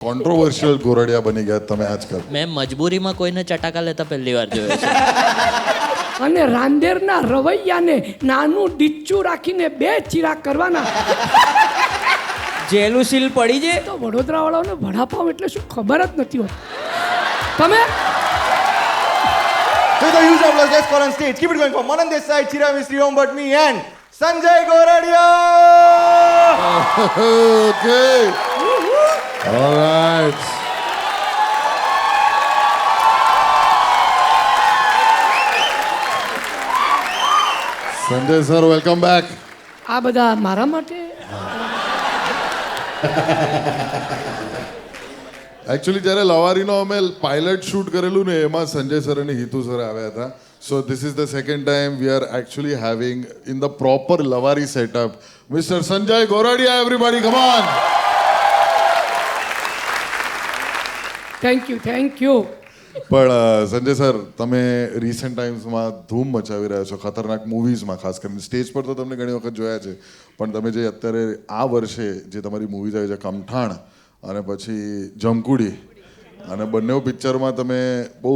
Controversial Gordiya બની ગયા તમે આજકાલ. મેં મજબૂરીમાં કોઈને ચટાકા લેતા પહેલી વાર જોયો છે. અને રાંદેરના રવૈયાને નાનું ડીચ્ચું રાખીને 2 ચીરા કરવાના. જેલું સીલ પડી છે તો વડોદરાવાળાઓને વડાપાવ એટલે શું ખબર જ નથી હોતી. તમે With a huge applause, let's call on stage. Keep it going for Manan Desai, Chira Mistry, Om Bhatmi and Sanjay Goradia! Okay. All right. Sanjay sir, welcome back. આ બધા મારા માટે એકચ્યુઅલી જ્યારે લવારીનો અમે પાયલટ શૂટ કરેલું ને એમાં સંજય સર અને હિતુ સર આવ્યા હતા. So this is the second time we are actually having in the proper લવારી setup mister Sanjay Goradia. Everybody come on. Thank you. પણ સંજય સર, તમે રિસન્ટ ટાઈમ્સમાં ધૂમ મચાવી રહ્યા છો ખતરનાક મૂવીઝમાં, ખાસ કરીને સ્ટેજ પર તો તમને ઘણી વખત જોયા છે, પણ તમે જે અત્યારે આ વર્ષે જે તમારી મૂવીઝ આવી છે કમઠાણ અને પછી જમકુડી, અને બંને પિક્ચરમાં તમે બહુ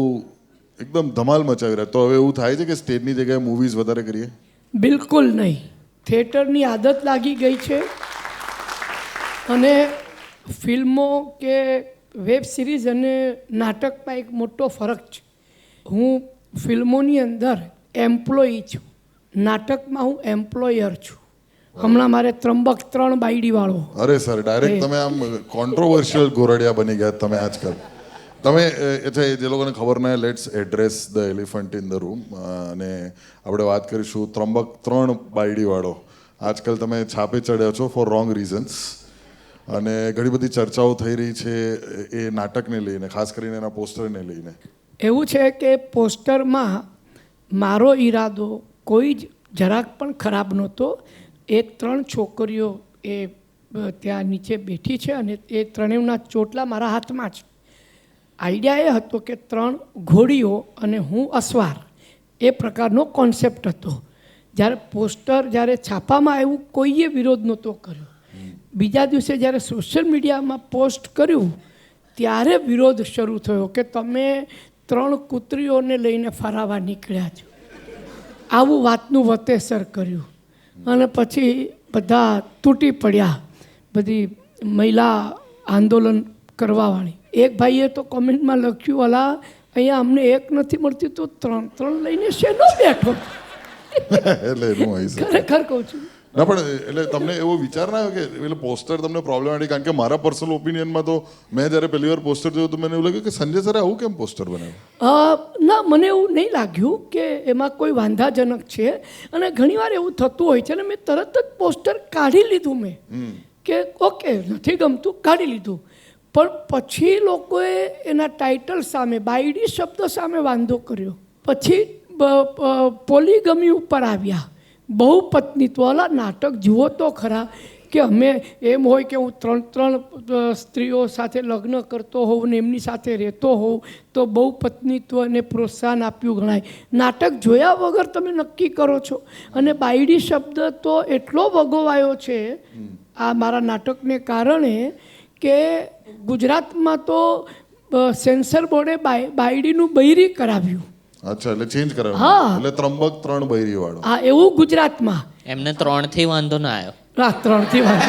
એકદમ ધમાલ મચાવી રહ્યા. તો હવે એવું થાય છે કે સ્ટેજની જગ્યાએ મૂવીઝ વધારે કરીએ? બિલકુલ નહીં. થિયેટરની આદત લાગી ગઈ છે અને ફિલ્મો કે વેબ સિરીઝ અને નાટકમાં એક મોટો ફરક છે. હું ફિલ્મોની અંદર એમ્પ્લોયી છું, નાટકમાં હું એમ્પ્લોયર છું. હમણાં મારે ત્રંબક 3 બાયડીવાળો. અરે સર, ડાયરેક્ટ તમે આમ કોન્ટ્રોવર્શિયલ ગોરડિયા બની ગયા તમે આજકાલ. તમે જે લોકોને ખબર ના, let's address the elephant in the room. અને આપણે વાત કરીશું ત્રંબક 3 બાયડીવાળો. આજકાલ તમે છાપે ચડ્યા છો ફોર રોંગ રીઝન્સ, અને ઘણી બધી ચર્ચાઓ થઈ રહી છે એ નાટકને લઈને, ખાસ કરીને એના પોસ્ટરને લઈને. એવું છે કે પોસ્ટરમાં મારો ઈરાદો કોઈ જ જરાક પણ ખરાબ નહોતો. એ 3 છોકરીઓ એ ત્યાં નીચે બેઠી છે અને એ ત્રણેયના ચોટલા મારા હાથમાં છે. આઈડિયા એ હતો કે 3 ઘોડીઓ અને હું અસવાર, એ પ્રકારનો કોન્સેપ્ટ હતો. જ્યારે છાપામાં આવ્યું કોઈએ વિરોધ નહોતો કર્યો. બીજા દિવસે જ્યારે સોશિયલ મીડિયામાં પોસ્ટ કર્યું ત્યારે વિરોધ શરૂ થયો કે તમે 3 કૂતરીઓને લઈને ફરાવા નીકળ્યા છો. આવું વાતનું વતેસર કર્યું અને પછી બધા તૂટી પડ્યા, બધી મહિલા આંદોલન કરવાવાળી. એક ભાઈએ તો કોમેન્ટમાં લખ્યું, અલા અહીંયા અમને એક નથી મળતી તો 3 લઈને શેનો બેઠો. ખરેખર કહું છું. ના, પણ એટલે તમને એવો વિચાર ના આવ્યો કે એટલે પોસ્ટર તમને પ્રોબ્લેમેટિક? કારણ કે મારા પર્સનલ ઓપિનિયનમાં તો મેં જ્યારે પહેલી વાર પોસ્ટર જોયું તો મને એવું લાગ્યું કે સંજય સરે આવું કેમ પોસ્ટર બનાવ્યું? ના, મને એવું નહીં લાગ્યું કે એમાં કોઈ વાંધાજનક છે. અને ઘણીવાર એવું થતું હોય છે ને, મેં તરત જ પોસ્ટર કાઢી લીધું. મેં કે ઓકે, નથી ગમતું, કાઢી લીધું. પણ પછી લોકોએ એના ટાઇટલ સામે, બાયડી શબ્દ સામે વાંધો કર્યો. પછી પોલીગમી ઉપર આવ્યા, બહુ પત્નીત્વ. વાળા નાટક જુઓ તો ખરા, કે અમે એમ હોય કે હું 3 સ્ત્રીઓ સાથે લગ્ન કરતો હોઉં ને એમની સાથે રહેતો હોઉં તો બહુ પત્નીત્વને પ્રોત્સાહન આપ્યું ગણાય. નાટક જોયા વગર તમે નક્કી કરો છો. અને બાયડી શબ્દ તો એટલો વગોવાયો છે આ મારા નાટકને કારણે કે ગુજરાતમાં તો સેન્સર બોર્ડે બાયડીનું બૈરી કરાવ્યું. અચ્છા, એટલે ચેન્જ કરાવ્યું. હા, એટલે ત્રંબક 3 બૈરી વાળો. હા, એવું ગુજરાતમાં. એમને 3 થી વાંધો ના આવ્યો. 3 થી વાંધો.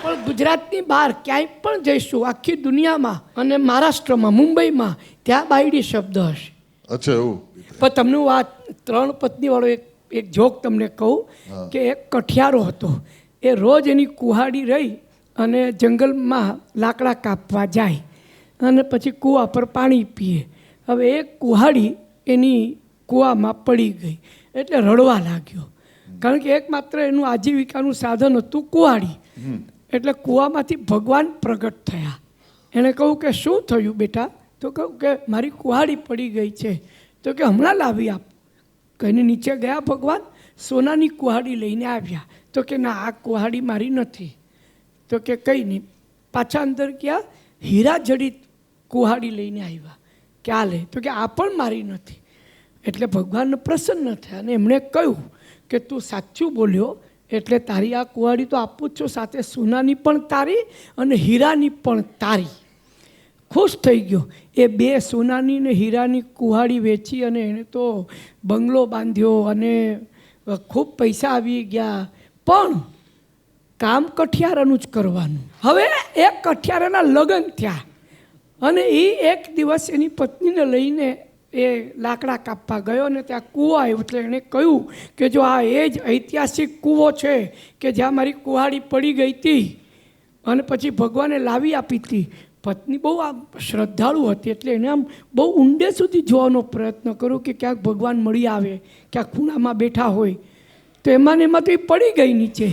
પણ ગુજરાતની બહાર ક્યાંય પણ જઈશું, આખી દુનિયામાં અને મહારાષ્ટ્રમાં, મુંબઈમાં, ત્યાં બાયડી શબ્દ હશે. અચ્છા, એવું. પણ તમને હું આ 3 પત્નીવાળો એક જોક તમને કહું કે એક કઠિયારો હતો. એ રોજ એની કુહાડી રહી અને જંગલમાં લાકડા કાપવા જાય અને પછી કૂવા પર પાણી પીએ. હવે એક કુહાડી એની કૂવામાં પડી ગઈ એટલે રડવા લાગ્યો, કારણ કે એકમાત્ર એનું આજીવિકાનું સાધન હતું કુહાડી. એટલે કૂવામાંથી ભગવાન પ્રગટ થયા. એણે કહ્યું કે શું થયું બેટા? તો કહ્યું કે મારી કુહાડી પડી ગઈ છે. તો કે હમણાં લાવી આપ. કહીને નીચે ગયા ભગવાન, સોનાની કુહાડી લઈને આવ્યા. તો કે ના, આ કુહાડી મારી નથી. તો કે કંઈ નહીં. પાછા અંદર ગયા, હીરા જડિત કુહાડી લઈને આવ્યા. ક્યાં લે? તો કે આ પણ મારી નથી. એટલે ભગવાન પ્રસન્ન થયા અને એમણે કહ્યું કે તું સાચું બોલ્યો, એટલે તારી આ કુંવાડી તો આપું જ છું, સાથે સોનાની પણ તારી અને હીરાની પણ તારી. ખુશ થઈ ગયો. એ 2 સોનાની ને હીરાની કુહાડી વેચી અને એણે તો બંગલો બાંધ્યો અને ખૂબ પૈસા આવી ગયા. પણ કામ કઠિયારાનું જ કરવાનું. હવે એક કઠિયારાના લગ્ન થયા અને એ એક દિવસ એની પત્નીને લઈને એ લાકડા કાપવા ગયો અને ત્યાં કૂવો આવ્યો. એટલે એણે કહ્યું કે જો આ એ જ ઐતિહાસિક કૂવો છે કે જ્યાં મારી કુહાડી પડી ગઈ હતી અને પછી ભગવાને લાવી આપી હતી. પત્ની બહુ આમ શ્રદ્ધાળુ હતી એટલે એને આમ બહુ ઊંડે સુધી જોવાનો પ્રયત્ન કર્યો કે ક્યાંક ભગવાન મળી આવે, ક્યાંક ખૂણામાં બેઠા હોય. તો એમાં તો એ પડી ગઈ નીચે.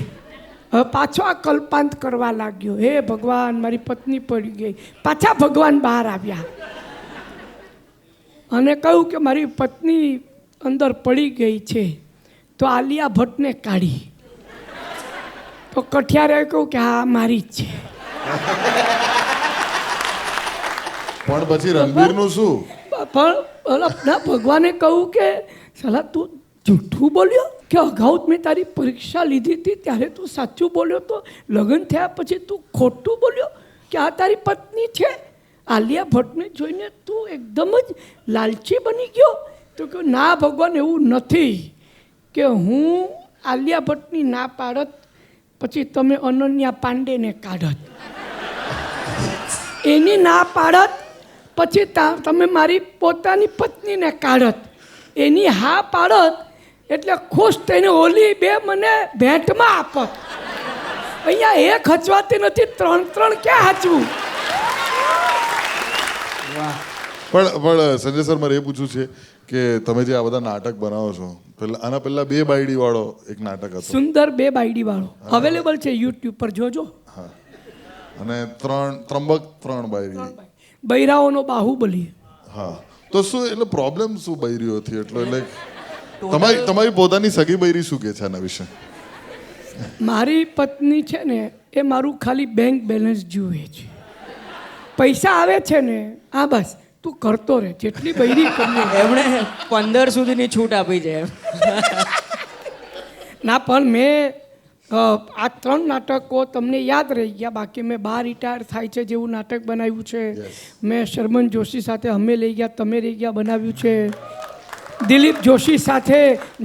હવે પાછો આ કલ્પાંત કરવા લાગ્યો, હે ભગવાન મારી પત્ની પડી ગઈ. પાછા ભગવાન બહાર આવ્યા અને કહ્યું કે મારી પત્ની અંદર પડી ગઈ છે. તો આલિયા ભટ્ટને કાઢી. તો કઠિયારે કહ્યું કે હા મારી જ છે. પણ પછી રણબીરનું શું? પણ ના ભગવાને કહ્યું કે સલા તું જૂઠું બોલ્યો કે અગાઉ મેં તારી પરીક્ષા લીધી હતી ત્યારે તું સાચું બોલ્યો તો લગ્ન થયા પછી તું ખોટું બોલ્યો કે આ તારી પત્ની છે. આલિયા ભટ્ટને જોઈને તું એકદમ જ લાલચી બની ગયો. તો કે ના ભગવાન એવું નથી કે હું આલિયા ભટ્ટની ના પાડત પછી તમે અનન્યા પાંડેને કાઢત, એની ના પાડત પછી તમે મારી પોતાની પત્નીને કાઢત, એની હા પાડત એટલે ખુશ થઈને ઓલી 2 મને ભેટમાં આપત. અહીંયા એક હચવાતી નથી, 3 ક્યાં હચવું? પણ સંજય સર મારે એ પૂછવું છે કે તમે જે આ બધા નાટક બનાવો છો, આના પહેલા 2 બાયડી વાળો એક નાટક હતો, સુંદર 2 બાયડી વાળો અવેલેબલ છે યુટ્યુબ પર, જોજો. હા, અને ત્રંબક 3 બાયડી, બૈરાઓનો બાહુબલી. હા, તો શું એટલે પ્રોબ્લેમ શું બૈરીઓથી? એટલે તમારી પોતાની સગી બૈરી શું કે છે આના વિશે? મારી પત્ની છે ને એ મારું ખાલી બેંક બેલેન્સ જુએ છે. પૈસા આવે છે ને આ બસ તું કરતો રહે, જેટલી બૈરી કરવી. એમણે 15 સુધીની છૂટ આપી છે. ના પણ મેં આ 3 નાટકો તમને યાદ રહી ગયા. બાકી મેં 12 રિટાયર થાય છે જેવું નાટક બનાવ્યું છે. મેં શર્મન જોશી સાથે અમે લઈ ગયા તમે રહી ગયા બનાવ્યું છે. દિલીપ જોશી સાથે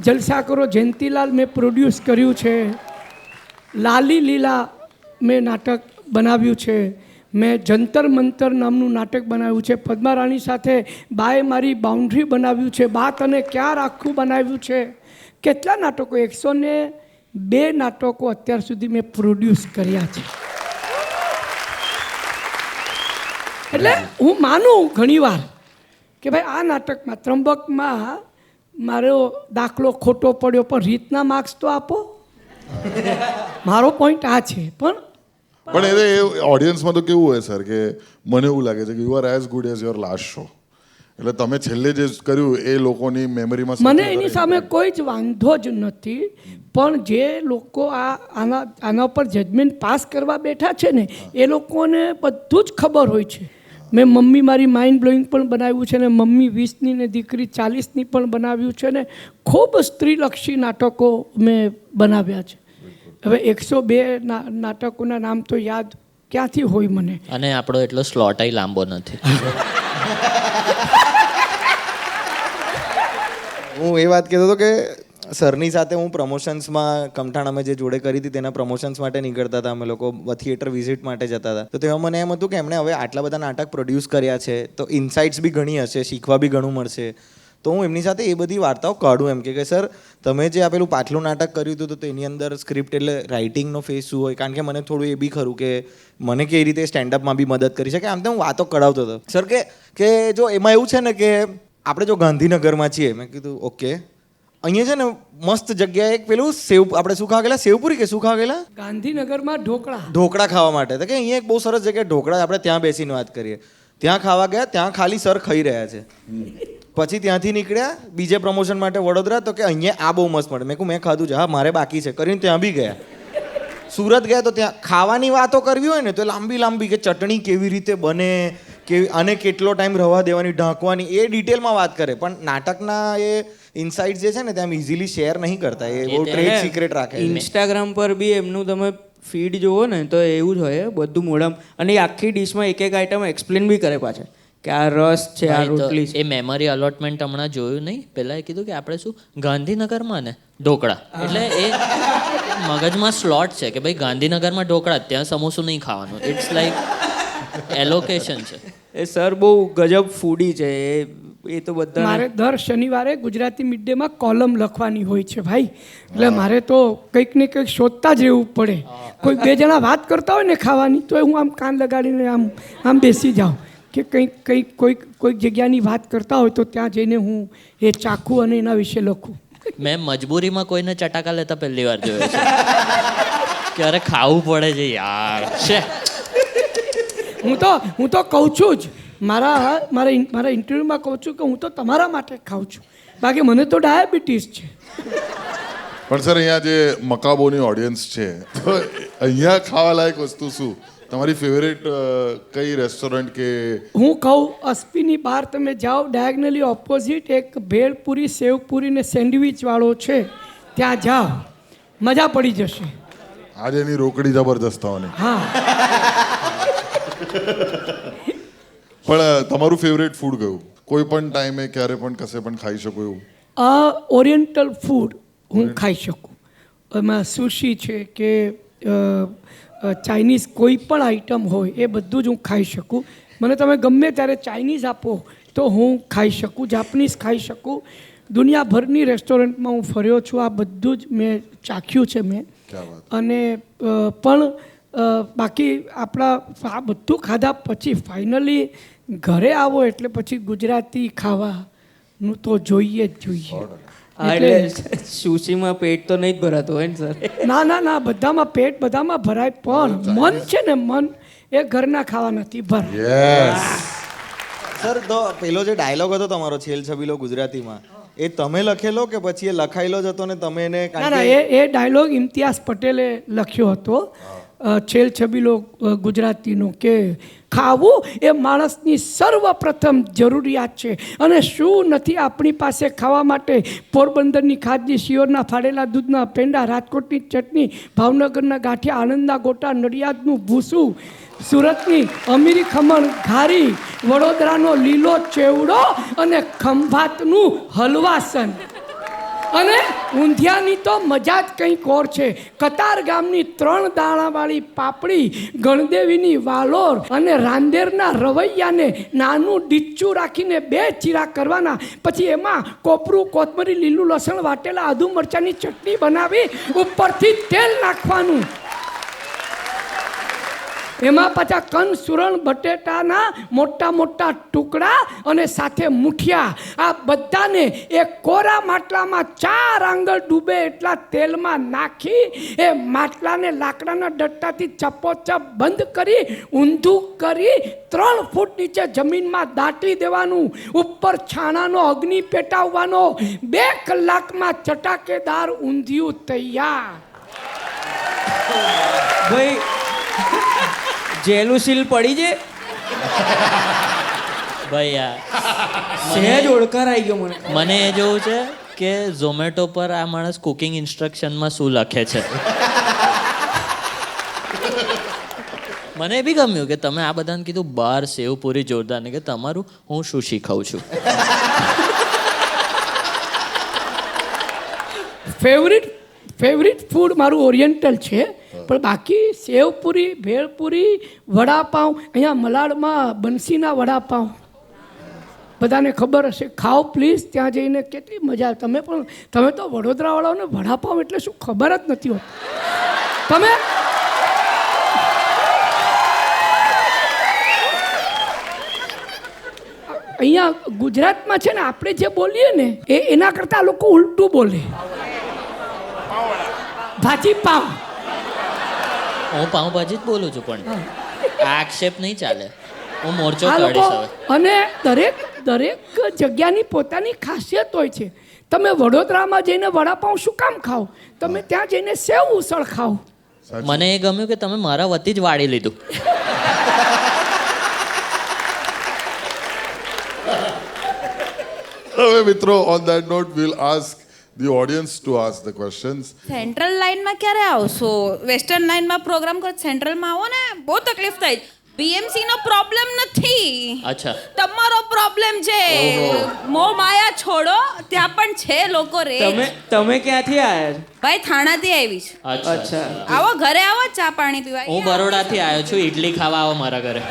જલસા કરો જયંતીલાલ મેં પ્રોડ્યુસ કર્યું છે. લાલી લીલા મેં નાટક બનાવ્યું છે. મેં જંતર મંતર નામનું નાટક બનાવ્યું છે. પદ્મારાણી સાથે બાય મારી બાઉન્ડ્રી બનાવ્યું છે. બા તને ક્યાં રાખવું બનાવ્યું છે. કેટલા નાટકો, 102 નાટકો અત્યાર સુધી મેં પ્રોડ્યુસ કર્યા છે. એટલે હું માનું ઘણીવાર કે ભાઈ આ નાટકમાં ત્રંબકમાં મારો દાખલો ખોટો પડ્યો પણ રીતના માર્ક્સ તો આપો. મારો પોઈન્ટ આ છે. પણ એ ઓડિયન્સમાં તો કેવું હોય સર કે મને એવું લાગે છે કે you are as good as your last show. એટલે તમે છેલ્લે જે કર્યું એ લોકોની મેમરીમાં મને એની સામે કોઈ જ વાંધો જ નથી. પણ જે લોકો આના પર જજમેન્ટ પાસ કરવા બેઠા છે ને એ લોકોને બધું જ ખબર હોય છે. મેં મમ્મી મારી માઇન્ડ બ્લોઈંગ પણ બનાવ્યું છે ને મમ્મી 20ની ને દીકરી 40ની પણ બનાવ્યું છે ને ખૂબ સ્ત્રીલક્ષી નાટકો મેં બનાવ્યા છે. હવે 102 નાટકોના નામ તો યાદ ક્યાંથી હોય મને. અને આપણો એટલો સ્લોટય લાંબો નથી. હું એ વાત કહેતો હતો કે સરની સાથે હું પ્રમોશન્સમાં કમઠાણ અમે જે જોડે કરી હતી તેના પ્રમોશન્સ માટે નીકળતા હતા અમે લોકો, થિયેટર વિઝિટ માટે જતા હતા. તો તેમાં મને એમ હતું કે એમણે હવે આટલા બધા નાટક પ્રોડ્યુસ કર્યા છે તો ઇન્સાઇટ્સ બી ઘણી હશે, શીખવા બી ઘણું મળશે. તો હું એમની સાથે એ બધી વાર્તાઓ કાઢું એમ કે સર તમે જે આ પેલું પાછલું નાટક કર્યું હતું તો તેની અંદર સ્ક્રિપ્ટ એટલે રાઇટિંગનો ફેસ શું હોય, કારણ કે મને થોડું એ બી ખરું કે મને કઈ રીતે સ્ટેન્ડઅપમાં બી મદદ કરી શકે. આમ તો હું વાતો કઢાવતો હતો સર કે જો એમાં એવું છે ને કે આપણે જો ગાંધીનગરમાં છીએ, મેં કીધું ઓકે અહીંયા છે ને મસ્ત જગ્યાએ એક પેલું આપણે શું ખાવા ગયેલા, સેવપુરી કે શું ખાવા ગયેલા ગાંધીનગરમાં ઢોકળા ખાવા માટે. તો કે અહીંયા એક બહુ સરસ જગ્યાએ ઢોકળા, આપણે ત્યાં બેસીને વાત કરીએ. ત્યાં ખાવા ગયા, ત્યાં ખાલી સર ખાઈ રહ્યા છે. પછી ત્યાંથી નીકળ્યા બીજે પ્રમોશન માટે વડોદરા, તો કે અહીંયા આ બહુ મસ્ત મળે. મેં ખાધું છે, હા મારે બાકી છે કરીને ત્યાં બી ગયા. સુરત ગયા તો ત્યાં ખાવાની વાતો કરવી હોય ને તો લાંબી કે ચટણી કેવી રીતે બને, કે આને કેટલો ટાઈમ રવા દેવાની, ઢાંકવાની, એ ડિટેલમાં વાત કરે. પણ નાટકના એ ઇનસાઇટ્સ જે છે ને ત્યાં ઇઝીલી શેર નહીં કરતા, એ બહુ ટ્રેડ સિક્રેટ રાખે. ઇન્સ્ટાગ્રામ પર બી એમનું તમે ફીડ જુઓ ને તો એવું જ હોય બધું મોઢામાં, અને એ આખી ડિશમાં એક એક આઈટમ એક્સપ્લેન બી કરે પાછા કે આ રસ છે, આ રોટલી છે. એ મેમરી અલોટમેન્ટ હમણાં જોયું નહીં, પહેલા એ કીધું કે આપણે શું ગાંધીનગરમાં ને ઢોકળા, એટલે એ મગજમાં સ્લોટ છે કે ભાઈ ગાંધીનગરમાં ઢોકળા, ત્યાં સમોસું નહીં ખાવાનું. ઇટ્સ લાઈક એલોકેશન છે. એ સર બહુ ગજબ ફૂડી છે એ તો બધા. મારે દર શનિવારે ગુજરાતી મિડ ડેમાં કોલમ લખવાની હોય છે ભાઈ, એટલે મારે તો કંઈક ને કંઈક શોધતા જ રહેવું પડે. કોઈ બે જણા વાત કરતા હોય ને ખાવાની, તો હું આમ કાન લગાડીને આમ બેસી જાઉં કે કોઈક જગ્યાની વાત કરતા હોય તો ત્યાં જઈને હું એ ચાખું અને એના વિશે લખું. મેં મજબૂરીમાં કોઈને ચટાકા લેતા પહેલી વાર જોયો છે કે અરે ખાવું પડે છે યાર છે. હું તો કહું છું જ, મારા ઇન્ટરવ્યૂમાં કહું છું કે હું તો તમારા માટે ખાઉં છું, બાકી મને તો ડાયાબિટીસ છે. પણ સર અહીંયા જે મકાબોની ઓડિયન્સ છે, તો અહીંયા ખાવા લાયક વસ્તુ શું? તમારી ફેવરેટ કઈ રેસ્ટોરન્ટ કે? હું કહું અસ્પીની બહાર તમે જાઓ, ડાયગનલી ઓપોઝિટ એક ભેળપુરી સેવપુરી ને સેન્ડવિચ વાળો છે, ત્યાં જાઓ, મજા પડી જશે. આજે એની રોકડી જબરજસ્ત થવાની. હા. પણ તમારું ફેવરેટ ફૂડ કયું? કોઈ પણ ટાઈમે ક્યારે પણ કશે પણ ખાઈ શકો એવું? ઓરિએન્ટલ ફૂડ હું ખાઈ શકું. એમાં સુશી છે કે ચાઇનીઝ કોઈ પણ આઈટમ હોય એ બધું જ હું ખાઈ શકું. મને તમે ગમે ત્યારે ચાઇનીઝ આપો તો હું ખાઈ શકું, જાપનીઝ ખાઈ શકું. દુનિયાભરની રેસ્ટોરન્ટમાં હું ફર્યો છું, આ બધું જ મેં ચાખ્યું છે મેં. અને પણ બાકી આપણા આ બધું ખાધા પછી ફાઇનલી ઘરે આવો એટલે પછી ગુજરાતી ખાવાનું તો જોઈએ જ જોઈએ. એટલે સુશીમાં પેટ તો નહીં જ ભરાતું હોય ને સર? ના, બધામાં પેટ બધામાં ભરાય, પણ મન છે ને, મન એ ઘરના ખાવા નથી ભરાય. સર, તો પેલો જે ડાયલોગ હતો તમારો છેલ છબીલો ગુજરાતીમાં, એ તમે લખેલો કે પછી એ લખાયેલો જ હતો ને તમે એને? ના, એ ડાયલોગ ઇમ્તિયાઝ પટેલે લખ્યો હતો, છેલ છબીલો ગુજરાતીનો, કે ખાવું એ માણસની સર્વપ્રથમ જરૂરિયાત છે, અને શું નથી આપણી પાસે ખાવા માટે? પોરબંદરની ખાદી, શિયોરના ફાડેલા દૂધના પેંડા, રાજકોટની ચટણી, ભાવનગરના ગાંઠિયા, આણંદના ગોટા, નડિયાદનું ભૂસું, સુરતની અમીરી ખમણ ઘારી, વડોદરાનો લીલો ચેવડો અને ખંભાતનું હલવાસન, અને ઊંધિયાની તો મજા જ કંઈક ઓર છે. કતાર ગામની 3 દાણાવાળી પાપડી, ગણદેવીની વાલોર અને રાંદેરના રવૈયાને નાનું ડીચ્ચું રાખીને 2 ચીરા કરવાના, પછી એમાં કોપરું, કોથમરી, લીલું લસણ વાટેલા, આદુ મરચાંની ચટણી બનાવી ઉપરથી તેલ નાખવાનું, એમાં પાછા કન સુરણ બટેટાના મોટા મોટા ટુકડા અને સાથે મુઠિયા, આ બધાને એક કોરા માટલામાં 4 આંગળ ડૂબે એટલા તેલમાં નાખી એ માટલાને લાકડાના ડટ્ટાથી ચપોચપ બંધ કરી ઊંધું કરી 3 ફૂટ નીચે જમીનમાં દાટી દેવાનું, ઉપર છાણાનો અગ્નિ પેટાવવાનો, 2 કલાકમાં ચટાકેદાર ઊંધિયું તૈયાર. ભાઈ જેલું સીલ પડી છે ભાઈ યાર, સહેજ ઓળખાર આવી ગયો મને એ જોવું છે કે ઝોમેટો પર આ માણસ કુકિંગ ઇન્સ્ટ્રક્શનમાં શું લખે છે. મને એ બી ગમ્યું કે તમે આ બધાને કીધું બાર સેવ પૂરી જોરદાર, ને કે તમારું હું શું શીખવું છું. ફેવરિટ ફૂડ મારું ઓરિએન્ટલ છે, પણ બાકી સેવપુરી, ભેળપુરી, વડાપાઉં, અહીંયા મલાડમાં બંસીના વડાપાઉં બધાને ખબર હશે, ખાઓ પ્લીઝ, ત્યાં જઈને કેટલી મજા. તમે તો વડોદરાવાળાઓને વડાપાઉં એટલે શું ખબર જ નથી હોતી. તમે અહીંયા ગુજરાતમાં છે ને, આપણે જે બોલીએ ને એના કરતાં લોકો ઉલટું બોલે. ભાજી પાવ, હું પાઉંભાજી જ બોલું છું, પણ આક્ષેપ નહીં ચાલે, હું મોરચો કાઢીશ હવે. અને દરેક જગ્યાની પોતાની ખાસિયત હોય છે. તમે વડોદરામાં જઈને વડાપાઉં શું કામ ખાઓ? તમે ત્યાં જઈને સેવ ઉસળ ખાઓ. મને એ ગમ્યું કે તમે મારા વતી જ વાળી લીધું. હવે મિત્રો on that note will ask the audience to ask the questions. Central લાઇનમાં ક્યારે આવશો? વેસ્ટર્ન લાઇનમાં પ્રોગ્રામ કરો, સેન્ટ્રલમાં આવો ને, બહુ તકલીફ થાય. બીએમસી નો પ્રોબ્લેમ નથી, અચ્છા તમારો પ્રોબ્લેમ છે. મોહ માયા છોડો, ત્યાં પણ છે લોકો રે. તમે ક્યાંથી આવ્યા છો? ભાઈ થાણાથી આવી છે. અચ્છા આવો ઘરે આવો, ચા પાણી પીવા. હું બરોડાથી આવ્યો છું, ઇડલી ખાવા આવો મારા ઘરે.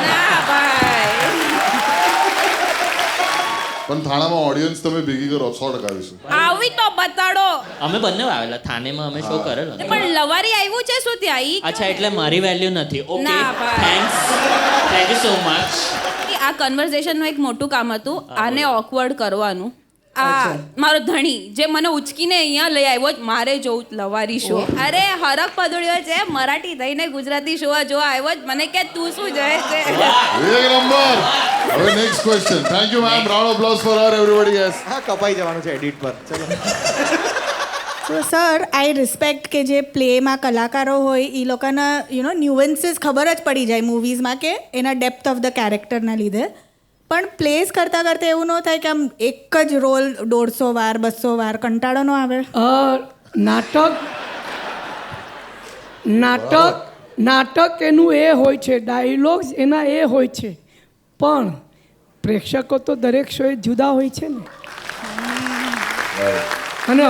ના ભાઈ, પણ થાણામાં ઓડિયન્સ તમે ભેગી કરો 100% આવીશું. આવી તો બતાડો. અમે બંને આવેલા થાનેમાં, અમે શો કરેલો. પણ લવારી આવ્યું છે શું ત્યાં? અચ્છા એટલે મારી વેલ્યુ નથી. ઓકે ના, ભાઈ. Thank you so much. આ કન્વર્ઝેશનનું એક મોટું કામ હતું, આને ઓકવર્ડ કરવાનું. આ મારો ધણી જે મને ઉચકીને અહીંયા લઈ આવ્યો જ, મારે જોવું લવારી શો. અરે હરક પદળ્યો છે, મરાઠી થઈને ગુજરાતી શો જોવા આવ્યો જ, મને કે તું શું જોયે છે? એક નંબર. હવે next question. Thank you ma'am. Round of applause for her everybody. Yes. હા, કપાઈ જવાનું છે એડિટ પર. ચલો. તો સર આઈ રિસ્પેક્ટ કે જે પ્લેમાં કલાકારો હોય એ લોકોના ન્યુઅન્સીસ ખબર જ પડી જાય મૂવીઝમાં કે એના ડેપ્થ ઓફ ધ કેરેક્ટરના લીધે. પણ પ્લેસ કરતાં કરતાં એવું ન થાય કે આમ એક જ રોલ 150 વાર 200 વાર કંટાળો ન આવે? નાટક એનું એ હોય છે, ડાયલોગ્સ એના એ હોય છે, પણ પ્રેક્ષકો તો દરેક શોએ જુદા હોય છે ને. અને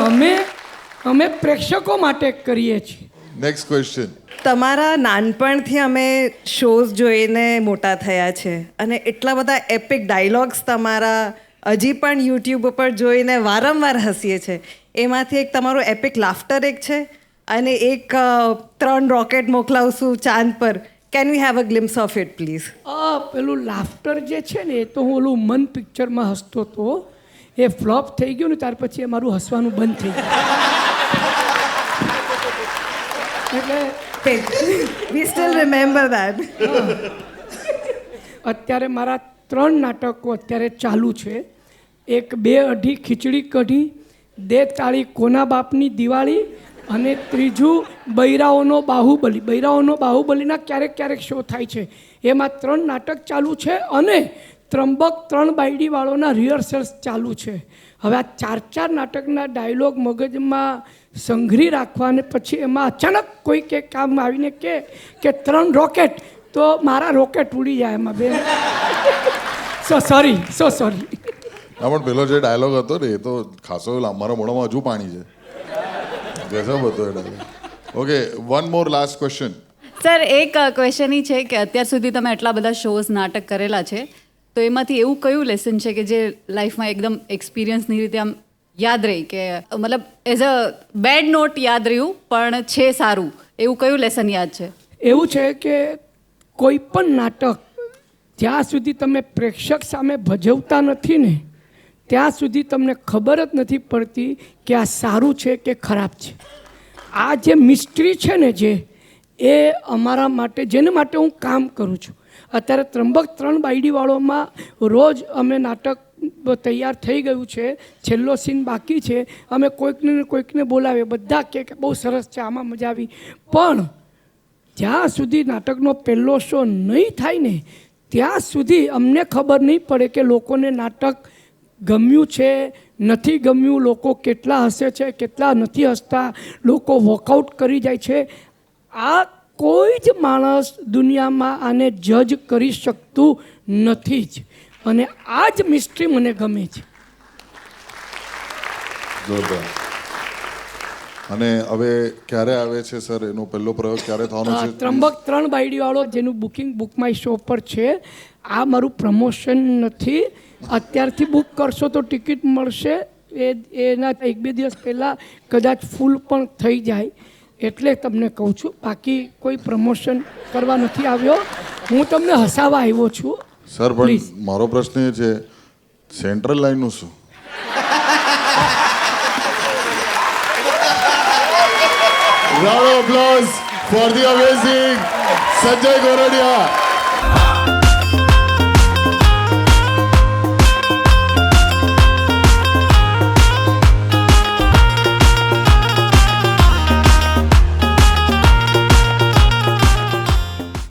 અમે પ્રેક્ષકો માટે કરીએ છીએ. Next question. તમારા નાનપણથી અમે શોઝ જોઈને મોટા થયા છે અને એટલા બધા એપિક ડાયલોગ્સ તમારા હજી પણ યુટ્યુબ ઉપર જોઈને વારંવાર હસીએ છે. એમાંથી એક તમારું એપિક લાફ્ટર એક છે અને એક 3 રોકેટ મોકલાવશું ચાંદ પર. Can we have a glimpse of it please? પેલું લાફ્ટર જે છે ને એ તો હું ઓલું મન પિક્ચરમાં હસતો હતો, એ ફ્લોપ થઈ ગયું ને ત્યાર પછી મારું હસવાનું બંધ થઈ ગયું. એટલે વી સ્ટીલ રિમેમ્બર ધેટ. અત્યારે મારા 3 નાટકો અત્યારે ચાલુ છે. એક 2-2.5 ખીચડી કઢી, દે તાળી કોના બાપની દિવાળી, અને ત્રીજું બૈરાઓનો બાહુબલી. બૈરાઓનો બાહુબલીના ક્યારેક શો થાય છે. એમાં 3 નાટક ચાલુ છે અને ત્રંબક 3 બાયડીવાળોના રિહર્સલ્સ ચાલુ છે. હવે આ 4 નાટકના ડાયલોગ મગજમાં સંઘરી રાખવા અને પછી એમાં અચાનક કોઈ કે કામ આવીને કે 3 રોકેટ, તો મારા રોકેટ ઉડી જાય એમાં બે. સો સોરી. હા પણ પેલો જે ડાયલોગ હતો ને એ તો ખાસો મારા મોઢામાં હજુ પાણી છે. ગજબ હતો એ dialogue. Okay, one more last question. Sir એક ક્વેશ્ચન એ છે કે અત્યાર સુધી તમે એટલા બધા શોઝ નાટક કરેલા છે, તો એમાંથી એવું કયું લેસન છે કે જે લાઈફમાં એકદમ એક્સપિરિયન્સની રીતે આમ યાદ રહી, કે મતલબ એઝ અ બેડ નોટ યાદ રહ્યું પણ છે સારું, એવું કયું લેસન યાદ છે? એવું છે કે કોઈ પણ નાટક જ્યાં સુધી તમે પ્રેક્ષક સામે ભજવતા નથી ને ત્યાં સુધી તમને ખબર જ નથી પડતી કે આ સારું છે કે ખરાબ છે. આ જે મિસ્ટ્રી છે ને એ અમારા માટે, જેને માટે હું કામ કરું છું. અત્યારે ત્રંબક 3 બાયડીવાળોમાં રોજ અમે નાટક તૈયાર થઈ ગયું છે, છેલ્લો સીન બાકી છે. અમે કોઈકને બોલાવીએ, બધા કે બહુ સરસ છે, આમાં મજા આવી. પણ જ્યાં સુધી નાટકનો પહેલો શો નહીં થાય ને ત્યાં સુધી અમને ખબર નહીં પડે કે લોકોને નાટક ગમ્યું છે નથી ગમ્યું, લોકો કેટલા હસે છે કેટલા નથી હસતા, લોકો વોકઆઉટ કરી જાય છે. આ કોઈ જ માણસ દુનિયામાં આને જજ કરી શકતું નથી જ, અને આ જ મિસ્ટ્રી મને ગમે છે. જોરદાર. અને હવે ક્યારે આવે છે સર એનો પહેલો પ્રયોગ ક્યારે થવાનો છે? ત્રંબક 3 બાયડીવાળો જેનું બુકિંગ બુક માય શો પર છે. આ મારું પ્રમોશન નથી, અત્યારથી બુક કરશો તો ટિકિટ મળશે. એના 1-2 દિવસ પહેલાં કદાચ ફૂલ પણ થઈ જાય, એટલે તમને કહું છું. બાકી કોઈ પ્રમોશન કરવા નથી આવ્યો, હું તમને હસાવા આવ્યો છું. સર પણ મારો પ્રશ્ન એ છે, સેન્ટ્રલ લાઈનનું શું? Round of applause for the amazing Sanjay Goradia.